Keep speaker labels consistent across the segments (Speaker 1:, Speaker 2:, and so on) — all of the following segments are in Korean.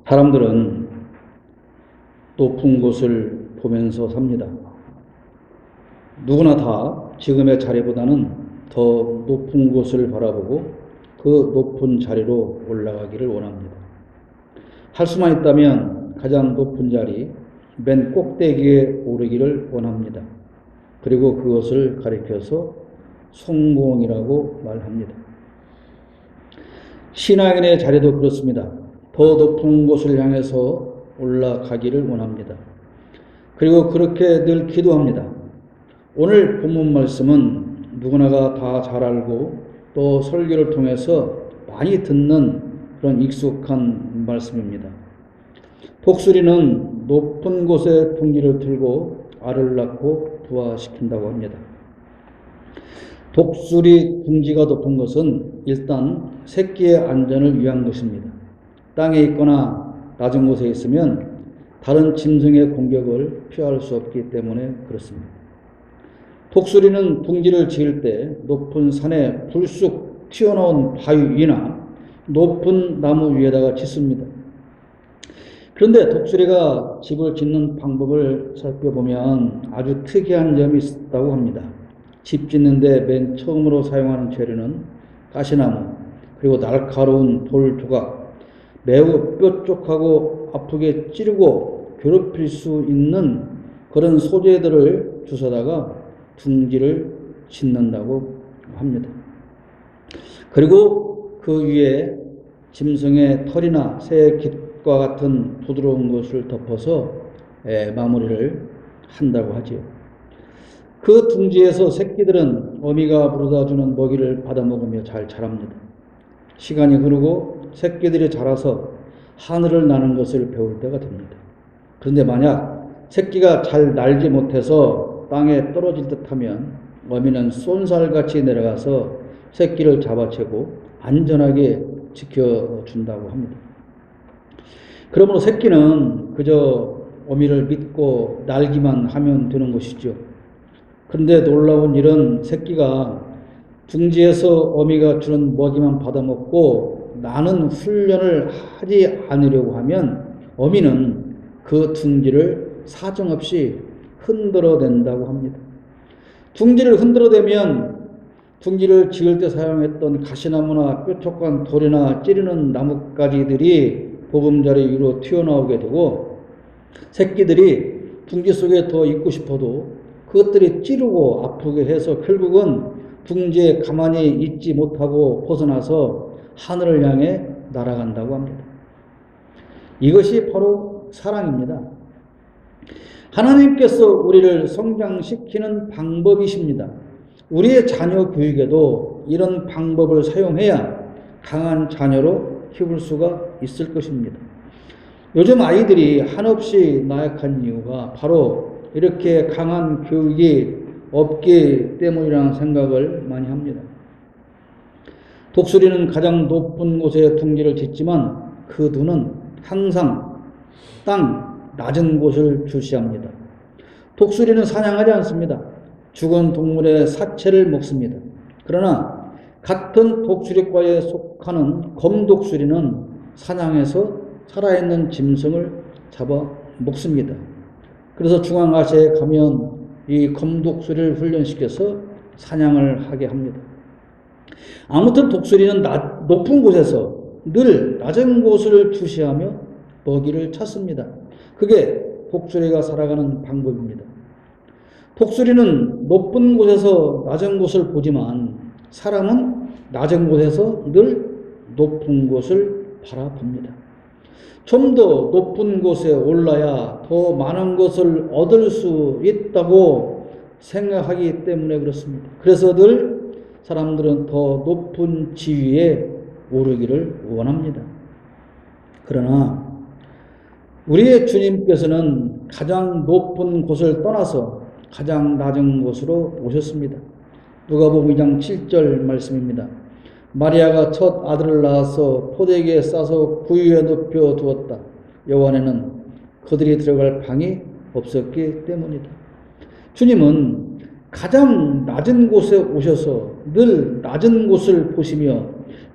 Speaker 1: 사람들은 높은 곳을 보면서 삽니다. 누구나 다 지금의 자리보다는 더 높은 곳을 바라보고 그 높은 자리로 올라가기를 원합니다. 할 수만 있다면 가장 높은 자리, 맨 꼭대기에 오르기를 원합니다. 그리고 그것을 가리켜서 성공이라고 말합니다. 신앙인의 자리도 그렇습니다. 더 높은 곳을 향해서 올라가기를 원합니다. 그리고 그렇게 늘 기도합니다. 오늘 본문 말씀은 누구나가 다 잘 알고 또 설교를 통해서 많이 듣는 그런 익숙한 말씀입니다. 독수리는 높은 곳에 둥지를 틀고 알을 낳고 부화시킨다고 합니다. 독수리 둥지가 높은 것은 일단 새끼의 안전을 위한 것입니다. 땅에 있거나 낮은 곳에 있으면 다른 짐승의 공격을 피할 수 없기 때문에 그렇습니다. 독수리는 둥지를 지을 때 높은 산에 불쑥 튀어나온 바위 위나 높은 나무 위에다가 짓습니다. 그런데 독수리가 집을 짓는 방법을 살펴보면 아주 특이한 점이 있다고 합니다. 집 짓는데 맨 처음으로 사용하는 재료는 가시나무, 그리고 날카로운 돌 조각, 매우 뾰족하고 아프게 찌르고 괴롭힐 수 있는 그런 소재들을 주워다가 둥지를 짓는다고 합니다. 그리고 그 위에 짐승의 털이나 새의 깃과 같은 부드러운 것을 덮어서 마무리를 한다고 하지요. 그 둥지에서 새끼들은 어미가 부르다 주는 먹이를 받아 먹으며 잘 자랍니다. 시간이 흐르고 새끼들이 자라서 하늘을 나는 것을 배울 때가 됩니다. 그런데 만약 새끼가 잘 날지 못해서 땅에 떨어질 듯하면 어미는 쏜살같이 내려가서 새끼를 잡아채고 안전하게 지켜준다고 합니다. 그러므로 새끼는 그저 어미를 믿고 날기만 하면 되는 것이죠. 그런데 놀라운 일은 새끼가 둥지에서 어미가 주는 먹이만 받아먹고 나는 훈련을 하지 않으려고 하면 어미는 그 둥지를 사정없이 흔들어댄다고 합니다. 둥지를 흔들어대면 둥지를 지을 때 사용했던 가시나무나 뾰족한 돌이나 찌르는 나뭇가지들이 보금자리 위로 튀어나오게 되고 새끼들이 둥지 속에 더 있고 싶어도 그것들이 찌르고 아프게 해서 결국은 둥지에 가만히 있지 못하고 벗어나서 하늘을 향해 날아간다고 합니다. 이것이 바로 사랑입니다. 하나님께서 우리를 성장시키는 방법이십니다. 우리의 자녀 교육에도 이런 방법을 사용해야 강한 자녀로 키울 수가 있을 것입니다. 요즘 아이들이 한없이 나약한 이유가 바로 이렇게 강한 교육이 없기 때문이라는 생각을 많이 합니다. 독수리는 가장 높은 곳에 둥지를 짓지만 그 눈은 항상 땅 낮은 곳을 주시합니다. 독수리는 사냥하지 않습니다. 죽은 동물의 사체를 먹습니다. 그러나 같은 독수리과에 속하는 검독수리는 사냥해서 살아있는 짐승을 잡아 먹습니다. 그래서 중앙아시아에 가면 이 검독수리를 훈련시켜서 사냥을 하게 합니다. 아무튼 독수리는 높은 곳에서 늘 낮은 곳을 주시하며 먹이를 찾습니다. 그게 독수리가 살아가는 방법입니다. 독수리는 높은 곳에서 낮은 곳을 보지만 사람은 낮은 곳에서 늘 높은 곳을 바라봅니다. 좀 더 높은 곳에 올라야 더 많은 것을 얻을 수 있다고 생각하기 때문에 그렇습니다. 그래서 늘 사람들은 더 높은 지위에 오르기를 원합니다. 그러나 우리의 주님께서는 가장 높은 곳을 떠나서 가장 낮은 곳으로 오셨습니다. 누가복음 2장 7절 말씀입니다. 마리아가 첫 아들을 낳아서 포대기에 싸서 구유에 눕혀 두었다. 요한에는 그들이 들어갈 방이 없었기 때문이다. 주님은 가장 낮은 곳에 오셔서 늘 낮은 곳을 보시며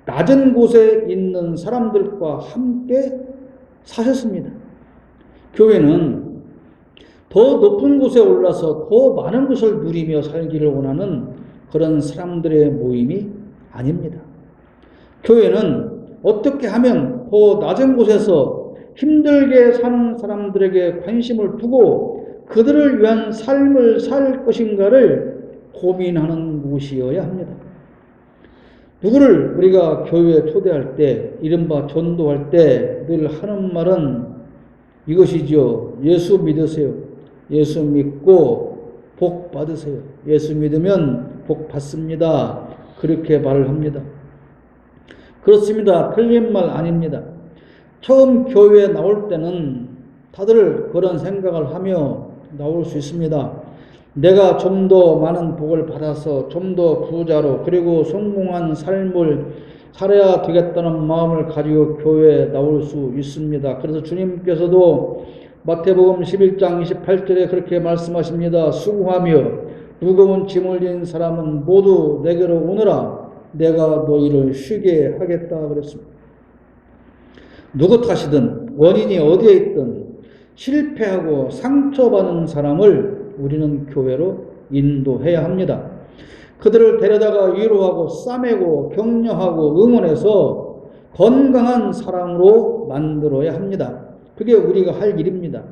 Speaker 1: 낮은 곳에 있는 사람들과 함께 사셨습니다. 교회는 더 높은 곳에 올라서 더 많은 것을 누리며 살기를 원하는 그런 사람들의 모임이 아닙니다. 교회는 어떻게 하면 더 낮은 곳에서 힘들게 사는 사람들에게 관심을 두고 그들을 위한 삶을 살 것인가를 고민하는 곳이어야 합니다. 누구를 우리가 교회에 초대할 때, 이른바 전도할 때 늘 하는 말은 이것이죠. 예수 믿으세요. 예수 믿고 복 받으세요. 예수 믿으면 복 받습니다. 그렇게 말을 합니다. 그렇습니다. 틀린 말 아닙니다. 처음 교회에 나올 때는 다들 그런 생각을 하며 나올 수 있습니다. 내가 좀 더 많은 복을 받아서 좀 더 부자로 그리고 성공한 삶을 살아야 되겠다는 마음을 가지고 교회에 나올 수 있습니다. 그래서 주님께서도 마태복음 11장 28절에 그렇게 말씀하십니다. 수고하며 무거운 짐을 진 사람은 모두 내게로 오너라. 내가 너희를 쉬게 하겠다 그랬습니다. 누구 탓이든 원인이 어디에 있든 실패하고 상처받는 사람을 우리는 교회로 인도해야 합니다. 그들을 데려다가 위로하고 싸매고 격려하고 응원해서 건강한 사람으로 만들어야 합니다. 그게 우리가 할 일입니다.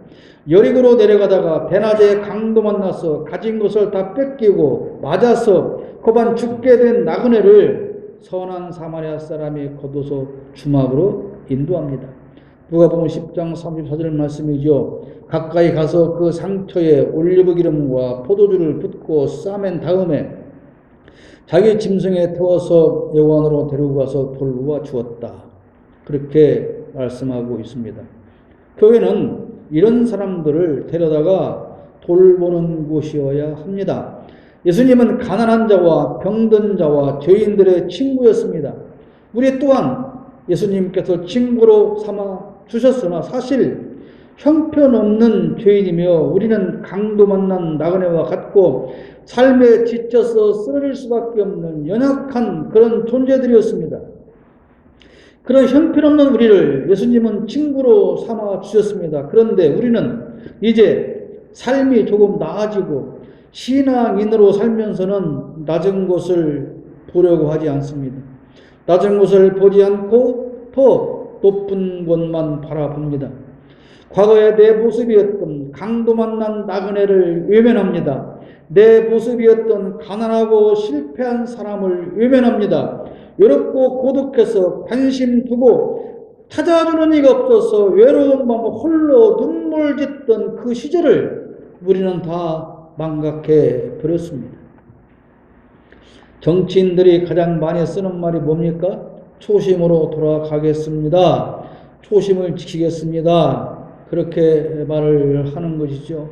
Speaker 1: 여리고로 내려가다가 대낮에 강도 만나서 가진 것을 다 뺏기고 맞아서 고반 죽게 된 나그네를 선한 사마리아 사람이 거둬서 주막으로 인도합니다. 누가복음 10장 34절 말씀이죠. 가까이 가서 그 상처에 올리브 기름과 포도주를 붓고 싸맨 다음에 자기 짐승에 태워서 여관으로 데리고 가서 돌보아 주었다. 그렇게 말씀하고 있습니다. 교회는 이런 사람들을 데려다가 돌보는 곳이어야 합니다. 예수님은 가난한 자와 병든 자와 죄인들의 친구였습니다. 우리 또한 예수님께서 친구로 삼아 주셨으나 사실 형편없는 죄인이며 우리는 강도 만난 나그네와 같고 삶에 지쳐서 쓰러질 수밖에 없는 연약한 그런 존재들이었습니다. 그런 형편없는 우리를 예수님은 친구로 삼아 주셨습니다. 그런데 우리는 이제 삶이 조금 나아지고 신앙인으로 살면서는 낮은 곳을 보려고 하지 않습니다. 낮은 곳을 보지 않고 더 높은 곳만 바라봅니다. 과거의 내 모습이었던 강도 만난 나그네를 외면합니다. 내 모습이었던 가난하고 실패한 사람을 외면합니다. 외롭고 고독해서 관심 두고 찾아주는 이가 없어서 외로운 마음 홀로 눈물 짓던 그 시절을 우리는 다 망각해 버렸습니다. 정치인들이 가장 많이 쓰는 말이 뭡니까? 초심으로 돌아가겠습니다. 초심을 지키겠습니다. 그렇게 말을 하는 것이죠.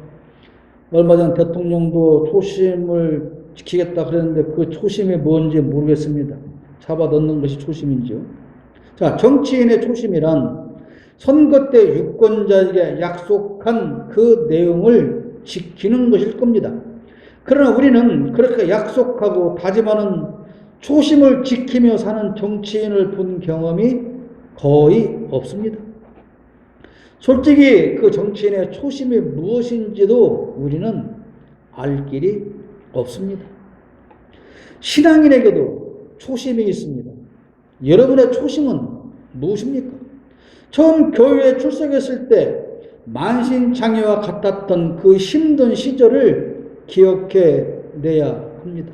Speaker 1: 얼마 전 대통령도 초심을 지키겠다 그랬는데 그 초심이 뭔지 모르겠습니다. 잡아 넣는 것이 초심인지요. 자, 정치인의 초심이란 선거 때 유권자에게 약속한 그 내용을 지키는 것일 겁니다. 그러나 우리는 그렇게 약속하고 다짐하는 초심을 지키며 사는 정치인을 본 경험이 거의 없습니다. 솔직히 그 정치인의 초심이 무엇인지도 우리는 알 길이 없습니다. 신앙인에게도 초심이 있습니다. 여러분의 초심은 무엇입니까? 처음 교회에 출석했을 때 만신창이와 같았던 그 힘든 시절을 기억해 내야 합니다.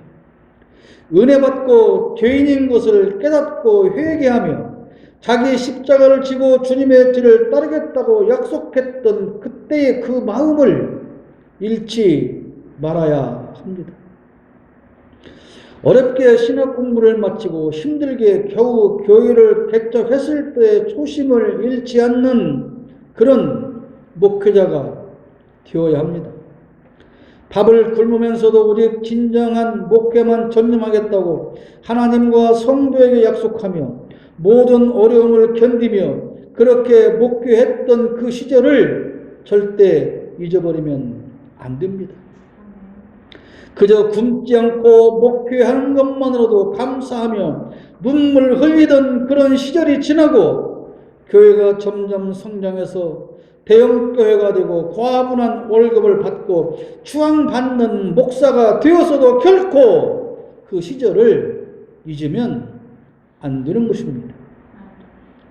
Speaker 1: 은혜 받고 죄인인 것을 깨닫고 회개하며 자기 십자가를 지고 주님의 뒤를 따르겠다고 약속했던 그때의 그 마음을 잃지 말아야 합니다. 어렵게 신학 공부를 마치고 힘들게 겨우 교회를 개척했을 때의 초심을 잃지 않는 그런 목회자가 되어야 합니다. 밥을 굶으면서도 우리 진정한 목회만 전념하겠다고 하나님과 성도에게 약속하며 모든 어려움을 견디며 그렇게 목회했던 그 시절을 절대 잊어버리면 안 됩니다. 그저 굶지 않고 목회하는 것만으로도 감사하며 눈물 흘리던 그런 시절이 지나고 교회가 점점 성장해서 대형교회가 되고 과분한 월급을 받고 추앙받는 목사가 되어서도 결코 그 시절을 잊으면 안 되는 것입니다.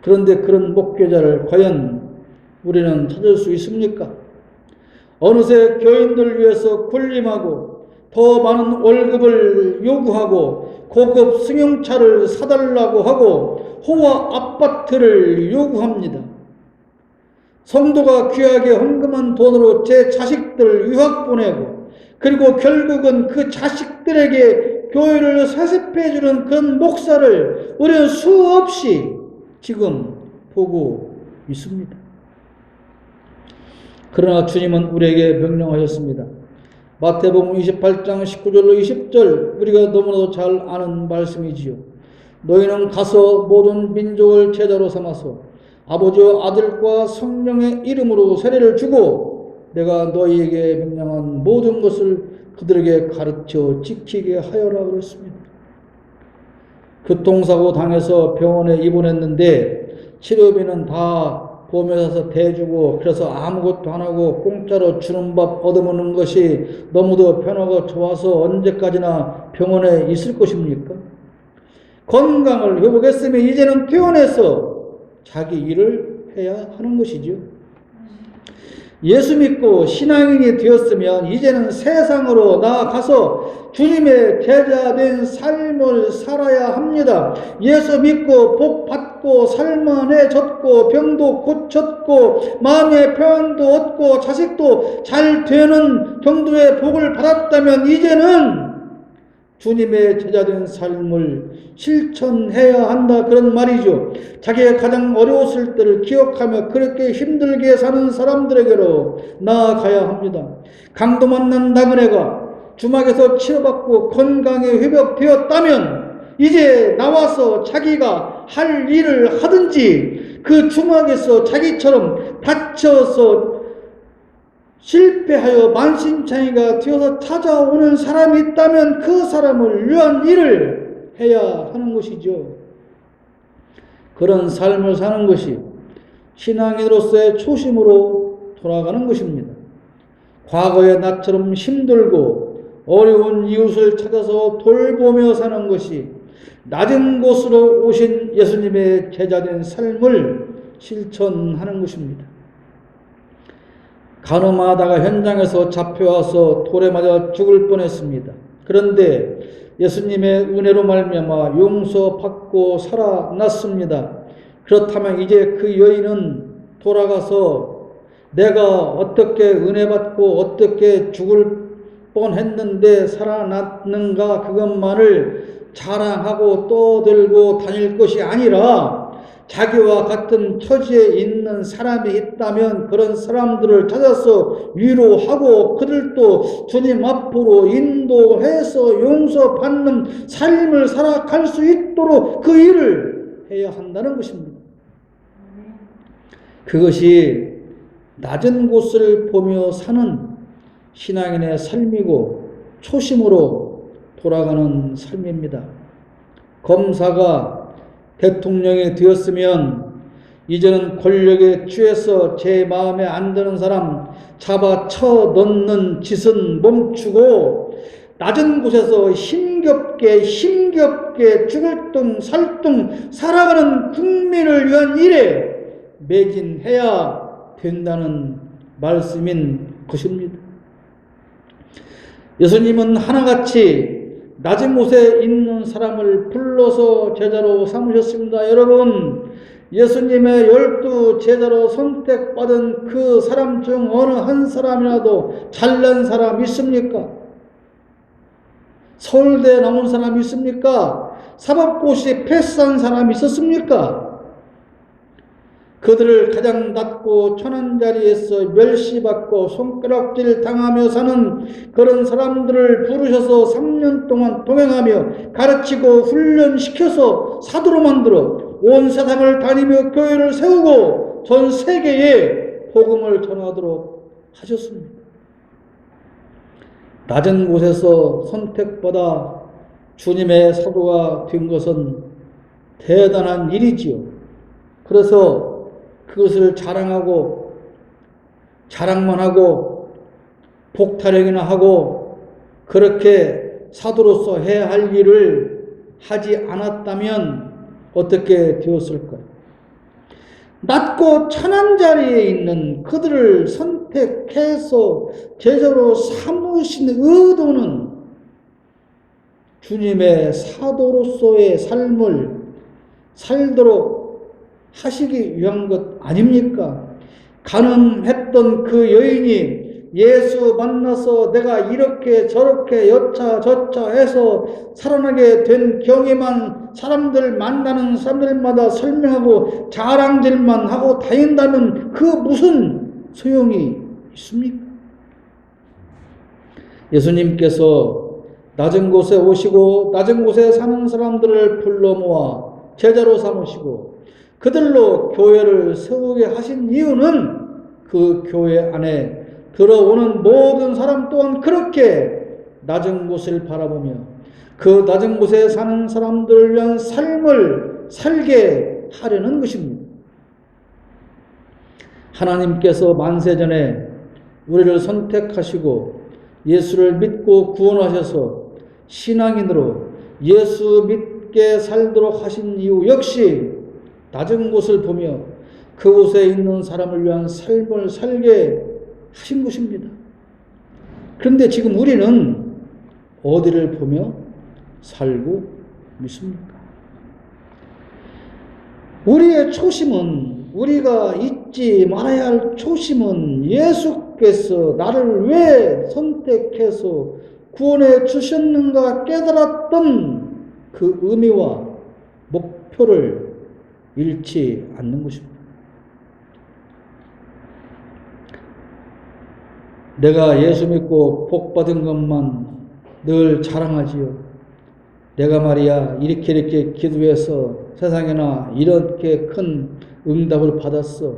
Speaker 1: 그런데 그런 목회자를 과연 우리는 찾을 수 있습니까? 어느새 교인들 위해서 군림하고 더 많은 월급을 요구하고 고급 승용차를 사달라고 하고 호화 아파트를 요구합니다. 성도가 귀하게 헌금한 돈으로 제 자식들을 유학 보내고 그리고 결국은 그 자식들에게 교회를 세습해주는 그런 목사를 우리는 수없이 지금 보고 있습니다. 그러나 주님은 우리에게 명령하셨습니다. 마태복음 28장 19절로 20절 우리가 너무나도 잘 아는 말씀이지요. 너희는 가서 모든 민족을 제자로 삼아서 아버지와 아들과 성령의 이름으로 세례를 주고 내가 너희에게 명령한 모든 것을 그들에게 가르쳐 지키게 하여라 그랬습니다. 교통사고 당해서 병원에 입원했는데 치료비는 다 보험회사에서 대주고 그래서 아무것도 안 하고 공짜로 주는 밥 얻어먹는 것이 너무도 편하고 좋아서 언제까지나 병원에 있을 것입니까? 건강을 회복했으면 이제는 퇴원해서 자기 일을 해야 하는 것이죠. 예수 믿고 신앙인이 되었으면 이제는 세상으로 나아가서 주님의 제자된 삶을 살아야 합니다. 예수 믿고 복 받고 살만해졌고 병도 고쳤고 마음의 평안도 얻고 자식도 잘 되는 정도의 복을 받았다면 이제는 주님의 제자된 삶을 실천해야 한다 그런 말이죠. 자기가 가장 어려웠을 때를 기억하며 그렇게 힘들게 사는 사람들에게로 나아가야 합니다. 강도 만난 나그네가 주막에서 치료받고 건강에 회복되었다면 이제 나와서 자기가 할 일을 하든지 그 주막에서 자기처럼 다쳐서 실패하여 만신창이가 되어서 찾아오는 사람이 있다면 그 사람을 위한 일을 해야 하는 것이죠. 그런 삶을 사는 것이 신앙인으로서의 초심으로 돌아가는 것입니다. 과거의 나처럼 힘들고 어려운 이웃을 찾아서 돌보며 사는 것이 낮은 곳으로 오신 예수님의 제자된 삶을 실천하는 것입니다. 간호마다가 현장에서 잡혀와서 돌에 맞아 죽을 뻔했습니다. 그런데 예수님의 은혜로 말미암아 용서받고 살아났습니다. 그렇다면 이제 그 여인은 돌아가서 내가 어떻게 은혜받고 어떻게 죽을 뻔했는데 살아났는가 그것만을 자랑하고 떠들고 다닐 것이 아니라 자기와 같은 처지에 있는 사람이 있다면 그런 사람들을 찾아서 위로하고 그들도 주님 앞으로 인도해서 용서받는 삶을 살아갈 수 있도록 그 일을 해야 한다는 것입니다. 그것이 낮은 곳을 보며 사는 신앙인의 삶이고 초심으로 돌아가는 삶입니다. 검사가 대통령이 되었으면 이제는 권력에 취해서 제 마음에 안 드는 사람 잡아 쳐넣는 짓은 멈추고 낮은 곳에서 힘겹게 죽을 둥 살 둥 살아가는 국민을 위한 일에 매진해야 된다는 말씀인 것입니다. 예수님은 하나같이 낮은 곳에 있는 사람을 불러서 제자로 삼으셨습니다. 여러분, 예수님의 12 제자로 선택받은 그 사람 중 어느 한 사람이라도 잘난 사람 있습니까? 서울대 나온 사람 있습니까? 사법고시 패스한 사람 있었습니까? 그들을 가장 낮고 천한 자리에서 멸시받고 손가락질 당하며 사는 그런 사람들을 부르셔서 3년 동안 동행하며 가르치고 훈련시켜서 사도로 만들어 온 세상을 다니며 교회를 세우고 전 세계에 복음을 전하도록 하셨습니다. 낮은 곳에서 선택받아 주님의 사도가 된 것은 대단한 일이지요. 그래서 그것을 자랑만 하고 복타령이나 하고 그렇게 사도로서 해야 할 일을 하지 않았다면 어떻게 되었을까요? 낮고 천한 자리에 있는 그들을 선택해서 제자로 삼으신 의도는 주님의 사도로서의 삶을 살도록 하시기 위한 것 아닙니까? 가늠했던 그 여인이 예수 만나서 내가 이렇게 저렇게 여차저차 해서 살아나게 된 경에만 사람들 만나는 사람들마다 설명하고 자랑질만 하고 다닌다면 그 무슨 소용이 있습니까? 예수님께서 낮은 곳에 오시고 낮은 곳에 사는 사람들을 불러 모아 제자로 삼으시고 그들로 교회를 세우게 하신 이유는 그 교회 안에 들어오는 모든 사람 또한 그렇게 낮은 곳을 바라보며 그 낮은 곳에 사는 사람들을 위한 삶을 살게 하려는 것입니다. 하나님께서 만세전에 우리를 선택하시고 예수를 믿고 구원하셔서 신앙인으로 예수 믿게 살도록 하신 이유 역시 낮은 곳을 보며 그곳에 있는 사람을 위한 삶을 살게 하신 것입니다. 그런데 지금 우리는 어디를 보며 살고 있습니까? 우리의 초심은, 우리가 잊지 말아야 할 초심은 예수께서 나를 왜 선택해서 구원해 주셨는가 깨달았던 그 의미와 목표를 잃지 않는 것입니다. 내가 예수 믿고 복 받은 것만 늘 자랑하지요. 내가 말이야 이렇게 기도해서 세상에나 이렇게 큰 응답을 받았어.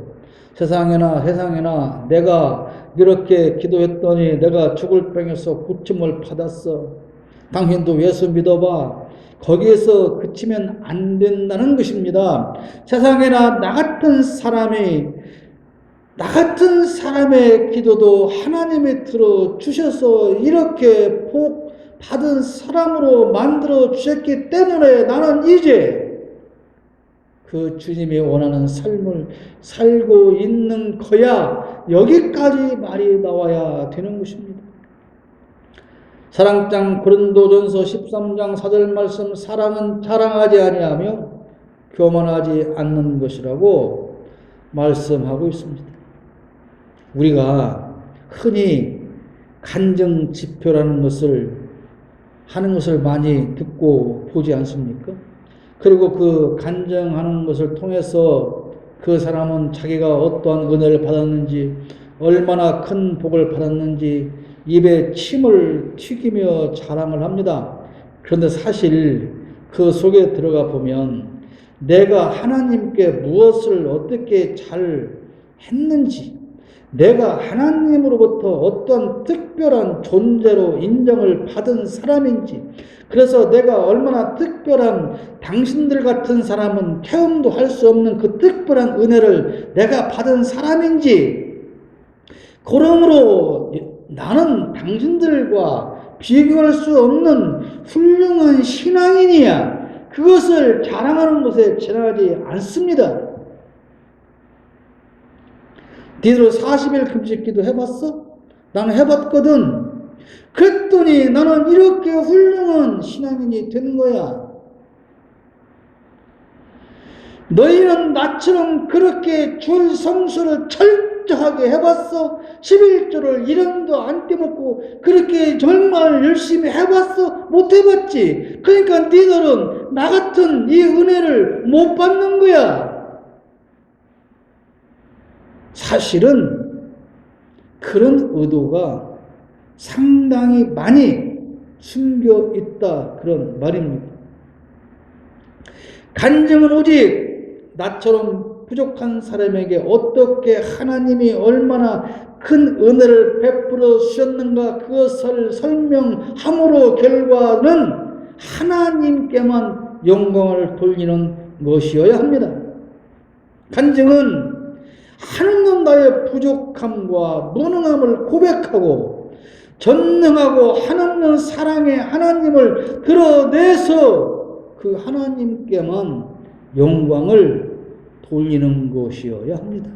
Speaker 1: 세상에나 내가 이렇게 기도했더니 내가 죽을 병에서 고침을 받았어. 당신도 예수 믿어봐. 거기에서 그치면 안 된다는 것입니다. 세상에나 나 같은 사람의 기도도 하나님이 들어주셔서 이렇게 복 받은 사람으로 만들어 주셨기 때문에 나는 이제 그 주님이 원하는 삶을 살고 있는 거야. 여기까지 말이 나와야 되는 것입니다. 사랑장 고린도전서 13장 4절 말씀, 사랑은 자랑하지 아니하며 교만하지 않는 것이라고 말씀하고 있습니다. 우리가 흔히 간증 지표라는 것을 하는 것을 많이 듣고 보지 않습니까? 그리고 그 간증하는 것을 통해서 그 사람은 자기가 어떠한 은혜를 받았는지, 얼마나 큰 복을 받았는지 입에 침을 튀기며 자랑을 합니다. 그런데 사실 그 속에 들어가 보면 내가 하나님께 무엇을 어떻게 잘 했는지, 내가 하나님으로부터 어떤 특별한 존재로 인정을 받은 사람인지, 그래서 내가 얼마나 특별한, 당신들 같은 사람은 체험도 할 수 없는 그 특별한 은혜를 내가 받은 사람인지, 그러므로 나는 당신들과 비교할 수 없는 훌륭한 신앙인이야, 그것을 자랑하는 것에 지나가지 않습니다. 니들 40일 금식기도 해봤어? 나는 해봤거든. 그랬더니 나는 이렇게 훌륭한 신앙인이 된 거야. 너희는 나처럼 그렇게 줄 성수를 철저하게 해봤어? 11조를 1원도 안 떼먹고 그렇게 정말 열심히 해봤어? 못 해봤지. 그러니까 니들은 나 같은 이 은혜를 못 받는 거야. 사실은 그런 의도가 상당히 많이 숨겨 있다, 그런 말입니다. 간증은 오직 나처럼 부족한 사람에게 어떻게 하나님이 얼마나 큰 은혜를 베풀어 주셨는가 그것을 설명함으로 결과는 하나님께만 영광을 돌리는 것이어야 합니다. 간증은 하나님 나의 부족함과 무능함을 고백하고 전능하고 하나님 사랑의 하나님을 드러내서 그 하나님께만 영광을 돌리는 것이어야 합니다.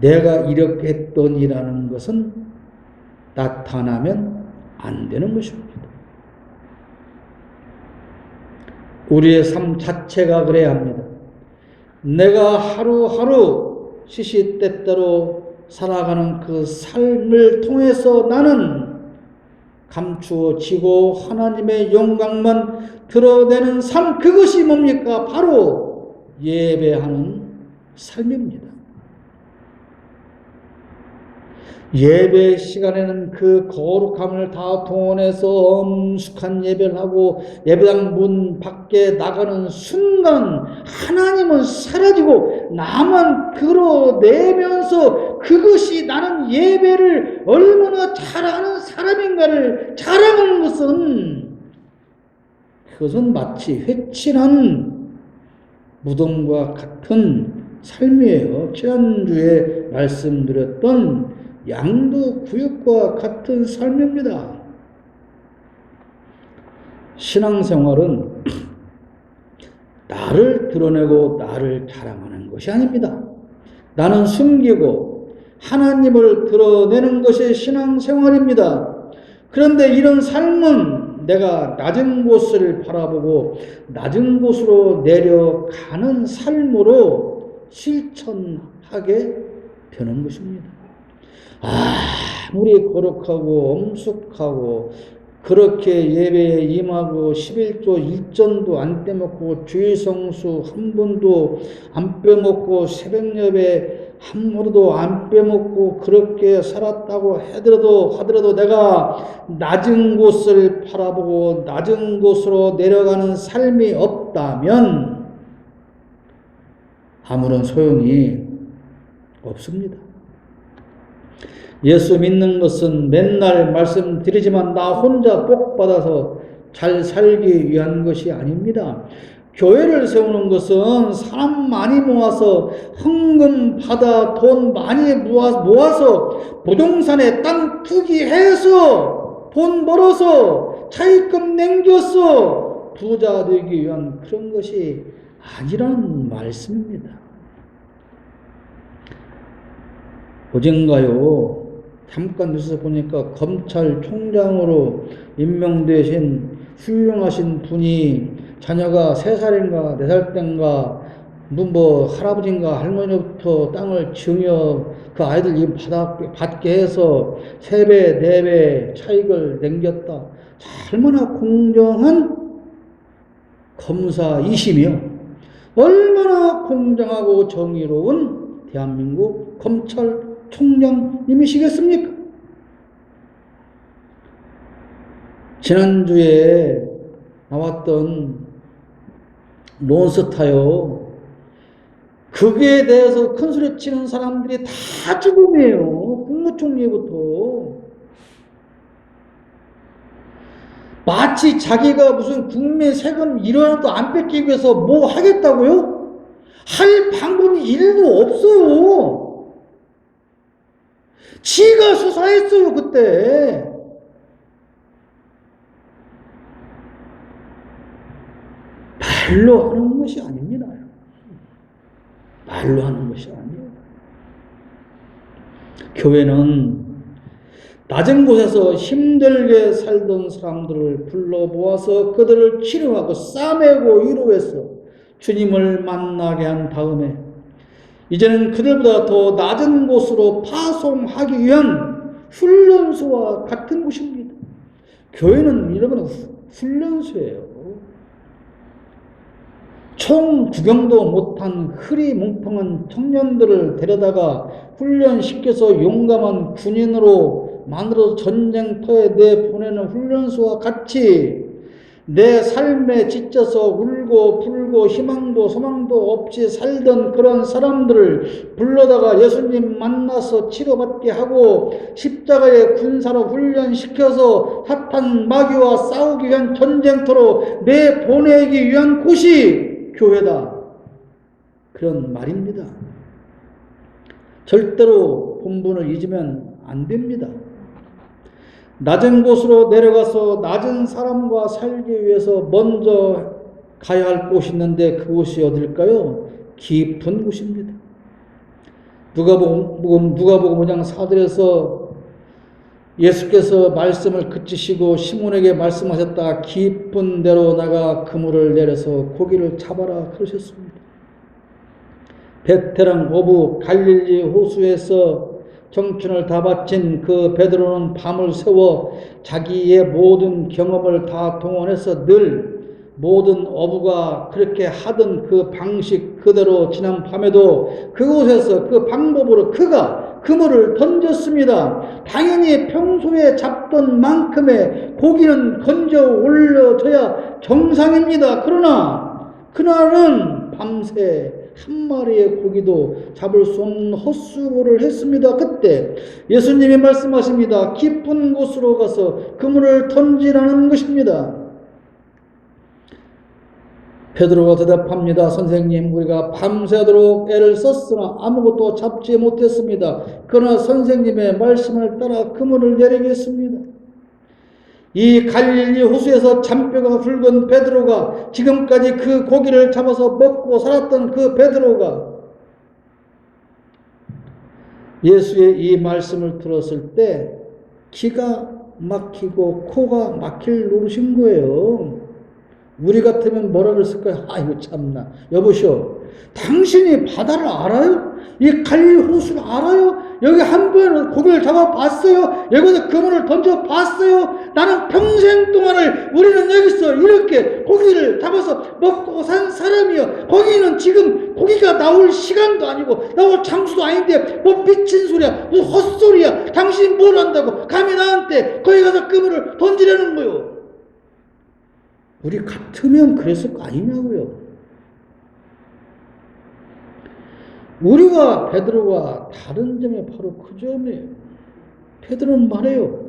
Speaker 1: 내가 이렇게 했더니라는 것은 나타나면 안 되는 것입니다. 우리의 삶 자체가 그래야 합니다. 내가 하루하루 시시때때로 살아가는 그 삶을 통해서 나는 감추어지고 하나님의 영광만 드러내는 삶, 그것이 뭡니까? 바로 예배하는 삶입니다. 예배 시간에는 그 거룩함을 다 동원해서 엄숙한 예배를 하고 예배당 문 밖에 나가는 순간 하나님은 사라지고 나만 드러내면서 그것이 나는 예배를 얼마나 잘하는 사람인가를 자랑하는 것은 그것은 마치 회칠한 무덤과 같은 삶이에요. 지난주에 말씀드렸던 양도 구역과 같은 삶입니다. 신앙생활은 나를 드러내고 나를 자랑하는 것이 아닙니다. 나는 숨기고 하나님을 드러내는 것이 신앙생활입니다. 그런데 이런 삶은 내가 낮은 곳을 바라보고 낮은 곳으로 내려가는 삶으로 실천하게 되는 것입니다. 아무리 거룩하고 엄숙하고 그렇게 예배에 임하고 11조 1전도 안 빼먹고 주일성수 한 번도 안 빼먹고 새벽예배 한 번도 안 빼먹고 그렇게 살았다고 하더라도 내가 낮은 곳을 바라보고 낮은 곳으로 내려가는 삶이 없다면 아무런 소용이 없습니다. 예수 믿는 것은 맨날 말씀드리지만 나 혼자 복받아서 잘 살기 위한 것이 아닙니다. 교회를 세우는 것은 사람 많이 모아서 헌금 받아 돈 많이 모아서 부동산에 땅 투기해서 돈 벌어서 차입금 남겨서 부자 되기 위한 그런 것이 아니라는 말씀입니다. 어젠가요, 잠깐 뉴스 보니까 검찰총장으로 임명되신 훌륭하신 분이 자녀가 3살인가 4살 땐가 할아버지인가 할머니부터 땅을 증여 그 아이들 이 받게 해서 3배 4배 차익을 남겼다. 얼마나 공정한 검사이시며 얼마나 공정하고 정의로운 대한민국 검찰총장님이시겠습니까? 지난주에 나왔던 론스타요. 거기에 대해서 큰소리 치는 사람들이 다 죽음이에요. 국무총리부터. 마치 자기가 무슨 국민 세금 1원도 안 뺏기기 위해서 뭐 하겠다고요? 할 방법이 1도 없어요. 지가 수사했어요, 그때. 말로 하는 것이 아닙니다. 말로 하는 것이 아니에요. 교회는 낮은 곳에서 힘들게 살던 사람들을 불러 모아서 그들을 치료하고 싸매고 위로해서 주님을 만나게 한 다음에 이제는 그들보다 더 낮은 곳으로 파송하기 위한 훈련소와 같은 곳입니다. 교회는 여러분 훈련소예요. 총 구경도 못한 흐리뭉텅한 청년들을 데려다가 훈련시켜서 용감한 군인으로 만들어서 전쟁터에 내보내는 훈련소와 같이 내 삶에 지쳐서 울고 불고 희망도 소망도 없이 살던 그런 사람들을 불러다가 예수님 만나서 치료받게 하고 십자가의 군사로 훈련시켜서 사탄 마귀와 싸우기 위한 전쟁터로 내보내기 위한 곳이 교회다. 그런 말입니다. 절대로 본분을 잊으면 안 됩니다. 낮은 곳으로 내려가서 낮은 사람과 살기 위해서 먼저 가야 할 곳이 있는데 그곳이 어딜까요? 깊은 곳입니다. 누가복음 5장 4절에서 예수께서 말씀을 그치시고 시몬에게 말씀하셨다. 깊은 데로 나가 그물을 내려서 고기를 잡아라 그러셨습니다. 베테랑 오브 갈릴리 호수에서 청춘을 다 바친 그 베드로는 밤을 새워 자기의 모든 경험을 다 동원해서 늘 모든 어부가 그렇게 하던 그 방식 그대로 지난 밤에도 그곳에서 그 방법으로 그가 그물을 던졌습니다. 당연히 평소에 잡던 만큼의 고기는 건져 올려져야 정상입니다. 그러나 그날은 밤새 한 마리의 고기도 잡을 수 없는 헛수고를 했습니다. 그때 예수님이 말씀하십니다. 깊은 곳으로 가서 그물을 던지라는 것입니다. 베드로가 대답합니다. 선생님, 우리가 밤새도록 애를 썼으나 아무것도 잡지 못했습니다. 그러나 선생님의 말씀을 따라 그물을 내리겠습니다. 이 갈릴리 호수에서 잔뼈가 굵은 베드로가 지금까지 그 고기를 잡아서 먹고 살았던 그 베드로가 예수의 이 말씀을 들었을 때 기가 막히고 코가 막힐 노릇인 거예요. 우리 같으면 뭐라 그랬을까요? 아이고 참나. 여보시오, 당신이 바다를 알아요? 이 갈릴리 호수를 알아요? 여기 한 번 고기를 잡아봤어요? 여기서 그물을 던져봤어요? 나는 평생 동안을 우리는 여기서 이렇게 고기를 잡아서 먹고 산 사람이요. 거기는 지금 고기가 나올 시간도 아니고 나올 장소도 아닌데 뭐 미친 소리야, 뭐 헛소리야. 당신이 뭘 안다고 감히 나한테 거기 가서 그물을 던지려는 거요. 우리 같으면 그랬을 거 아니냐고요. 우리가 베드로와 다른 점이 바로 그 점이에요. 베드로는 말해요.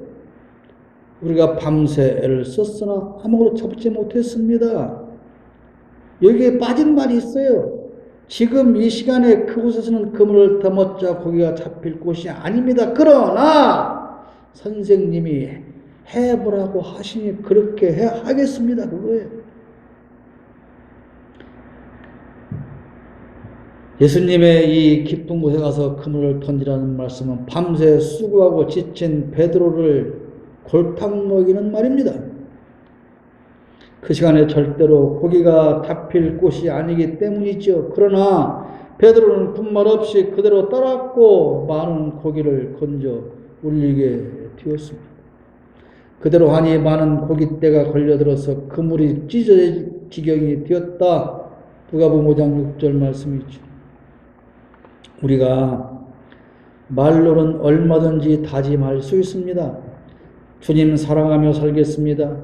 Speaker 1: 우리가 밤새 애를 썼으나 아무것도 잡지 못했습니다. 여기에 빠진 말이 있어요. 지금 이 시간에 그곳에서는 그물을 더먹자 고기가 잡힐 곳이 아닙니다. 그러나 선생님이 해보라고 하시니 그렇게 하겠습니다. 그거예요. 예수님의 이 깊은 곳에 가서 그물을 던지라는 말씀은 밤새 수고하고 지친 베드로를 골탕 먹이는 말입니다. 그 시간에 절대로 고기가 잡힐 곳이 아니기 때문이죠. 그러나 베드로는 군말 없이 그대로 따랐고 많은 고기를 건져 올리게 되었습니다. 그대로 하니 많은 고깃대가 걸려들어서 그물이 찢어질 지경이 되었다. 누가복음 5장 6절 말씀이죠. 우리가 말로는 얼마든지 다짐할 수 있습니다. 주님 사랑하며 살겠습니다.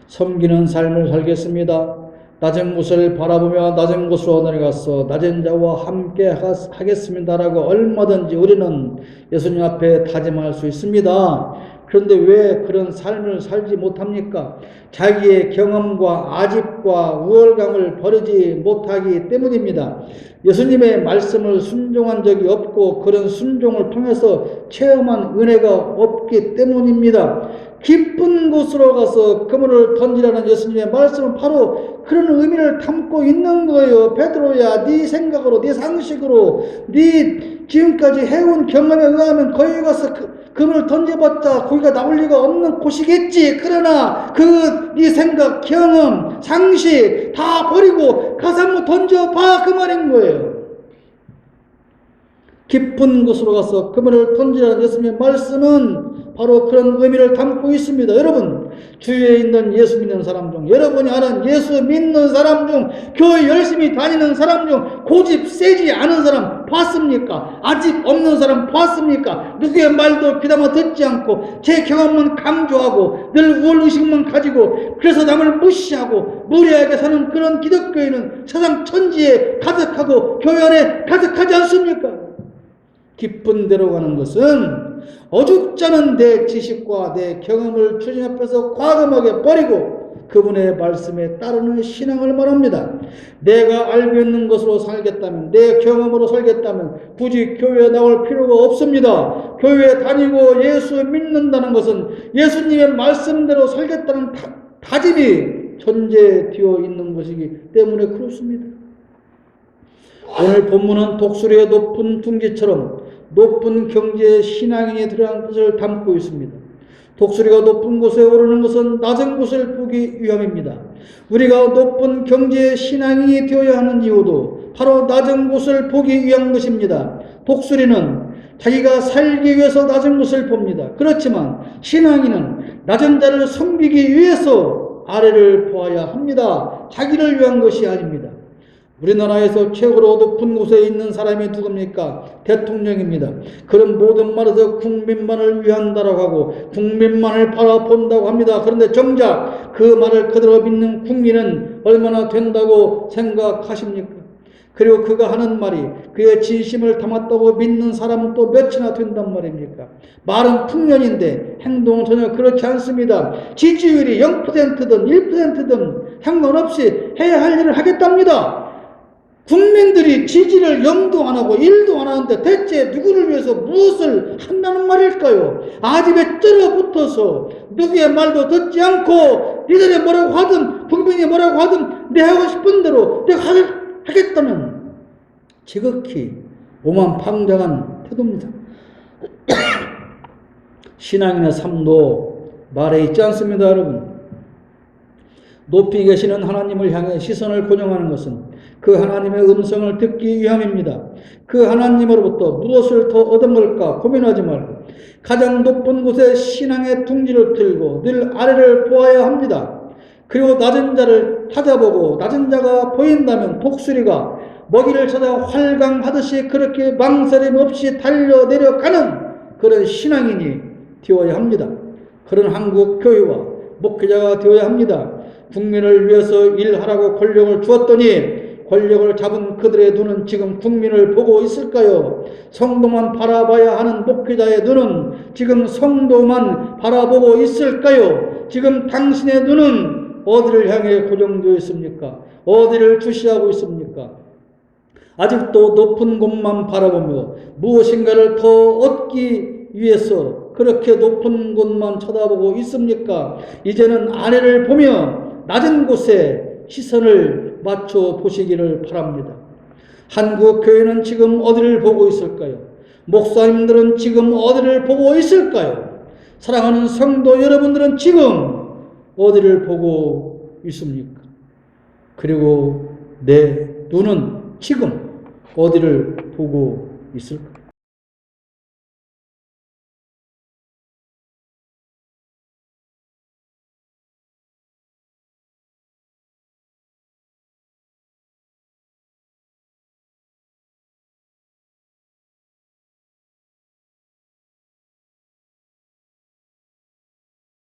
Speaker 1: 섬기는 삶을 살겠습니다. 낮은 곳을 바라보며 낮은 곳으로 내려가서 낮은 자와 함께 하겠습니다라고 얼마든지 우리는 예수님 앞에 다짐할 수 있습니다. 그런데 왜 그런 삶을 살지 못합니까? 자기의 경험과 아집과 우월감을 버리지 못하기 때문입니다. 예수님의 말씀을 순종한 적이 없고 그런 순종을 통해서 체험한 은혜가 없기 때문입니다. 깊은 곳으로 가서 그물을 던지라는 예수님의 말씀은 바로 그런 의미를 담고 있는 거예요. 베드로야, 네 생각으로, 네 상식으로, 네 지금까지 해온 경험에 의하면 거기 가서 그물을 던져봤자 고기가 나올 리가 없는 곳이겠지. 그러나 네 생각, 경험, 상식 다 버리고 가서 한번 던져봐, 그 말인 거예요. 깊은 곳으로 가서 그물을 던지라는 예수님의 말씀은 바로 그런 의미를 담고 있습니다. 여러분, 주위에 있는 예수 믿는 사람 중, 여러분이 아는 예수 믿는 사람 중, 교회 열심히 다니는 사람 중 고집 세지 않은 사람 봤습니까? 아직 없는 사람 봤습니까? 누구의 말도 귀담아 듣지 않고 제 경험만 강조하고 늘 우월의식만 가지고 그래서 남을 무시하고 무례하게 사는 그런 기독교인은 세상 천지에 가득하고 교회 안에 가득하지 않습니까? 깊은 데로 가는 것은 어줍지 않은 내 지식과 내 경험을 주님 앞에서 과감하게 버리고 그분의 말씀에 따르는 신앙을 말합니다. 내가 알고 있는 것으로 살겠다면, 내 경험으로 살겠다면 굳이 교회에 나올 필요가 없습니다. 교회에 다니고 예수 믿는다는 것은 예수님의 말씀대로 살겠다는 다짐이 존재되어 있는 것이기 때문에 그렇습니다. 오늘 본문은 독수리의 높은 둥지처럼 높은 경지의 신앙인이 들어간 뜻을 담고 있습니다. 독수리가 높은 곳에 오르는 것은 낮은 곳을 보기 위함입니다. 우리가 높은 경지의 신앙인이 되어야 하는 이유도 바로 낮은 곳을 보기 위한 것입니다. 독수리는 자기가 살기 위해서 낮은 곳을 봅니다. 그렇지만 신앙인은 낮은 자를 섬기기 위해서 아래를 보아야 합니다. 자기를 위한 것이 아닙니다. 우리나라에서 최고로 높은 곳에 있는 사람이 누굽니까? 대통령입니다. 그런 모든 말에서 국민만을 위한다라고 하고 국민만을 바라본다고 합니다. 그런데 정작 그 말을 그대로 믿는 국민은 얼마나 된다고 생각하십니까? 그리고 그가 하는 말이 그의 진심을 담았다고 믿는 사람은 또 몇이나 된단 말입니까? 말은 풍년인데 행동은 전혀 그렇지 않습니다. 지지율이 0%든 1%든 상관없이 해야 할 일을 하겠답니다. 국민들이 지지를 0도 안 하고 1도 안 하는데 대체 누구를 위해서 무엇을 한다는 말일까요? 아집에 쩔어붙어서 누구의 말도 듣지 않고 니들이 뭐라고 하든 국민이 뭐라고 하든 내 하고 싶은 대로 내가 하겠다는 지극히 오만방자한 태도입니다. 신앙인의 삶도 말에 있지 않습니다, 여러분. 높이 계시는 하나님을 향해 시선을 고정하는 것은 그 하나님의 음성을 듣기 위함입니다. 그 하나님으로부터 무엇을 더 얻은 걸까 고민하지 말고 가장 높은 곳에 신앙의 둥지를 들고 늘 아래를 보아야 합니다. 그리고 낮은 자를 찾아보고 낮은 자가 보인다면 독수리가 먹이를 찾아 활강하듯이 그렇게 망설임 없이 달려내려가는 그런 신앙인이 되어야 합니다. 그런 한국 교회와 목회자가 되어야 합니다. 국민을 위해서 일하라고 권력을 주었더니 권력을 잡은 그들의 눈은 지금 국민을 보고 있을까요? 성도만 바라봐야 하는 목회자의 눈은 지금 성도만 바라보고 있을까요? 지금 당신의 눈은 어디를 향해 고정되어 있습니까? 어디를 주시하고 있습니까? 아직도 높은 곳만 바라보며 무엇인가를 더 얻기 위해서 그렇게 높은 곳만 쳐다보고 있습니까? 이제는 아래를 보며 낮은 곳에 시선을 맞춰 보시기를 바랍니다. 한국 교회는 지금 어디를 보고 있을까요? 목사님들은 지금 어디를 보고 있을까요? 사랑하는 성도 여러분들은 지금 어디를 보고 있습니까? 그리고 내 눈은 지금 어디를 보고 있을까?